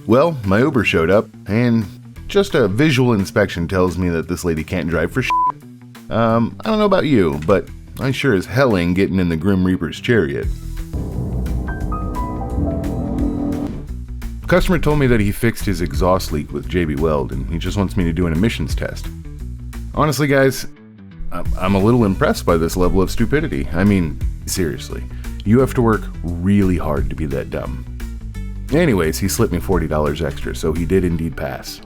Well, my Uber showed up, and just a visual inspection tells me that this lady can't drive for shit. I don't know about you, but I sure as hell ain't getting in the Grim Reaper's chariot. Customer told me that he fixed his exhaust leak with JB Weld, and he just wants me to do an emissions test. Honestly, guys, I'm a little impressed by this level of stupidity. I mean, seriously, you have to work really hard to be that dumb. Anyways, he slipped me $40 extra, so he did indeed pass.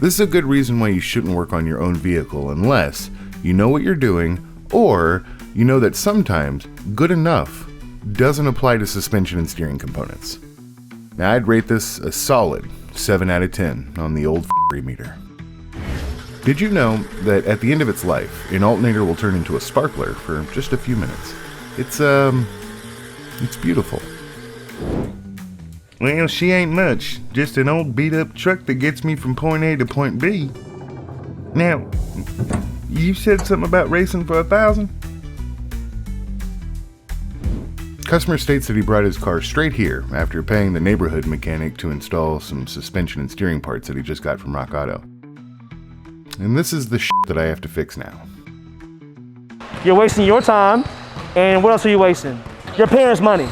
This is a good reason why you shouldn't work on your own vehicle unless you know what you're doing, or you know that sometimes good enough doesn't apply to suspension and steering components. Now, I'd rate this a solid 7 out of 10 on the old meter. Did you know that at the end of its life, an alternator will turn into a sparkler for just a few minutes? It's beautiful. Well, she ain't much, just an old beat-up truck that gets me from point A to point B. Now, you said something about racing for 1,000? Customer states that he brought his car straight here after paying the neighborhood mechanic to install some suspension and steering parts that he just got from Rock Auto. And this is the shit that I have to fix now. You're wasting your time, and what else are you wasting? Your parents' money.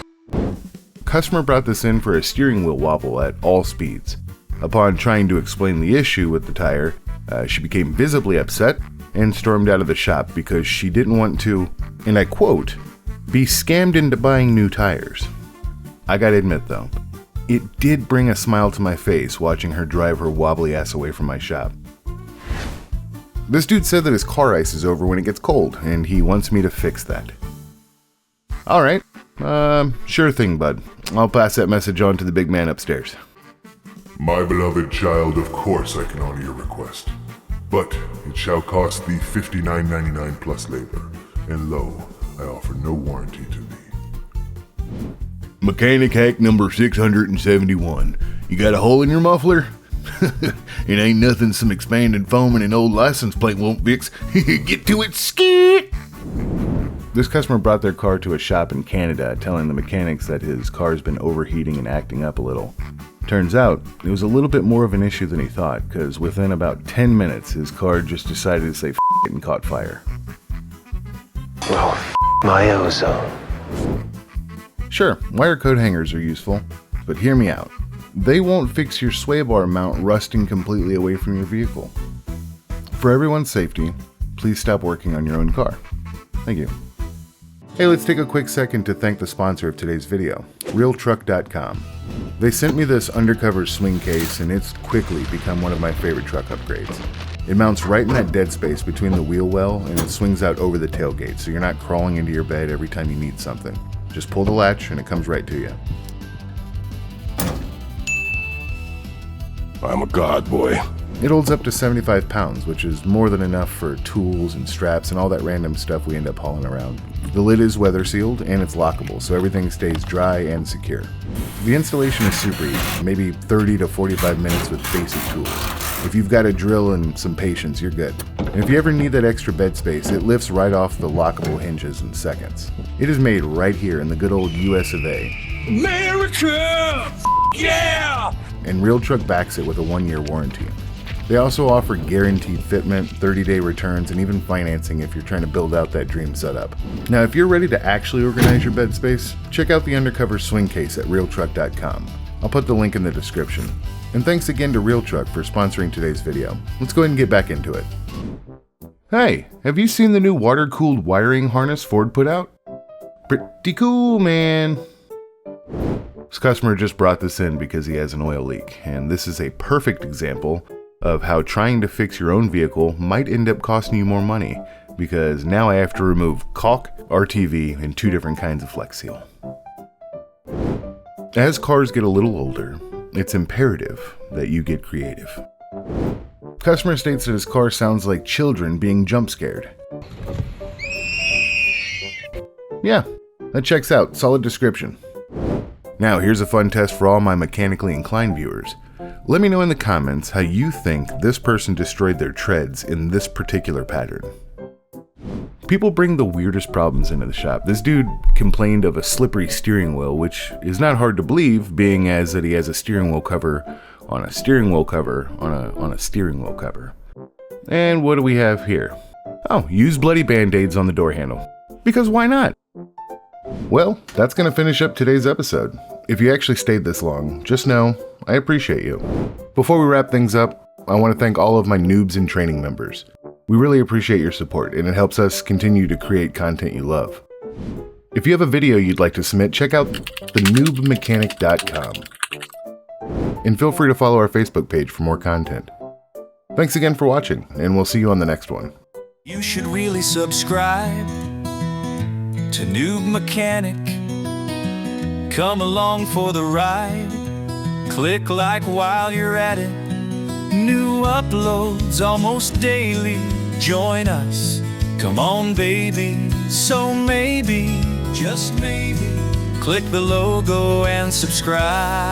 Customer brought this in for a steering wheel wobble at all speeds. Upon trying to explain the issue with the tire, she became visibly upset and stormed out of the shop because she didn't want to, and I quote, be scammed into buying new tires. I gotta admit though, it did bring a smile to my face watching her drive her wobbly ass away from my shop. This dude said that his car ice is over when it gets cold, and he wants me to fix that. Alright, sure thing, bud. I'll pass that message on to the big man upstairs. My beloved child, of course I can honor your request, but it shall cost thee $59.99 plus labor, and lo, I offer no warranty to thee. Mechanic hack number 671. You got a hole in your muffler? It ain't nothing some expanded foam and an old license plate won't fix. Get to it, skit! This customer brought their car to a shop in Canada, telling the mechanics that his car's been overheating and acting up a little. Turns out, it was a little bit more of an issue than he thought, because within about 10 minutes, his car just decided to say f*** it and caught fire. Oh, my ozone. Sure, wire coat hangers are useful, but hear me out. They won't fix your sway bar mount rusting completely away from your vehicle. For everyone's safety, please stop working on your own car. Thank you. Hey, let's take a quick second to thank the sponsor of today's video, realtruck.com. They sent me this undercover swing case, and it's quickly become one of my favorite truck upgrades. It mounts right in that dead space between the wheel well, and it swings out over the tailgate, so you're not crawling into your bed every time you need something. Just pull the latch and it comes right to you. I'm a god, boy. It holds up to 75 pounds, which is more than enough for tools and straps and all that random stuff we end up hauling around. The lid is weather sealed and it's lockable, so everything stays dry and secure. The installation is super easy, maybe 30 to 45 minutes with basic tools. If you've got a drill and some patience, you're good. And if you ever need that extra bed space, it lifts right off the lockable hinges in seconds. It is made right here in the good old US of A. America! Yeah! And Real Truck backs it with a 1-year warranty. They also offer guaranteed fitment, 30-day returns, and even financing if you're trying to build out that dream setup. Now, if you're ready to actually organize your bed space, check out the undercover swing case at realtruck.com. I'll put the link in the description. And thanks again to Real Truck for sponsoring today's video. Let's go ahead and get back into it. Hey, have you seen the new water-cooled wiring harness Ford put out? Pretty cool, man. This customer just brought this in because he has an oil leak, and this is a perfect example of how trying to fix your own vehicle might end up costing you more money, because now I have to remove caulk, RTV, and 2 different kinds of Flex Seal. As cars get a little older, it's imperative that you get creative. Customer states that his car sounds like children being jump scared. Yeah, that checks out. Solid description. Now here's a fun test for all my mechanically inclined viewers. Let me know in the comments how you think this person destroyed their treads in this particular pattern. People bring the weirdest problems into the shop. This dude complained of a slippery steering wheel, which is not hard to believe, being as that he has a steering wheel cover on a steering wheel cover on a steering wheel cover. And what do we have here? Oh, use bloody band-aids on the door handle. Because why not? Well, that's going to finish up today's episode. If you actually stayed this long, just know I appreciate you. Before we wrap things up, I want to thank all of my noobs and training members. We really appreciate your support, and it helps us continue to create content you love. If you have a video you'd like to submit, check out thenoobmechanic.com. And feel free to follow our Facebook page for more content. Thanks again for watching, and we'll see you on the next one. You should really subscribe to Noob Mechanic. Come along for the ride. Click like while you're at it. New uploads almost daily. Join us. Come on, baby. So maybe, just maybe, click the logo and subscribe.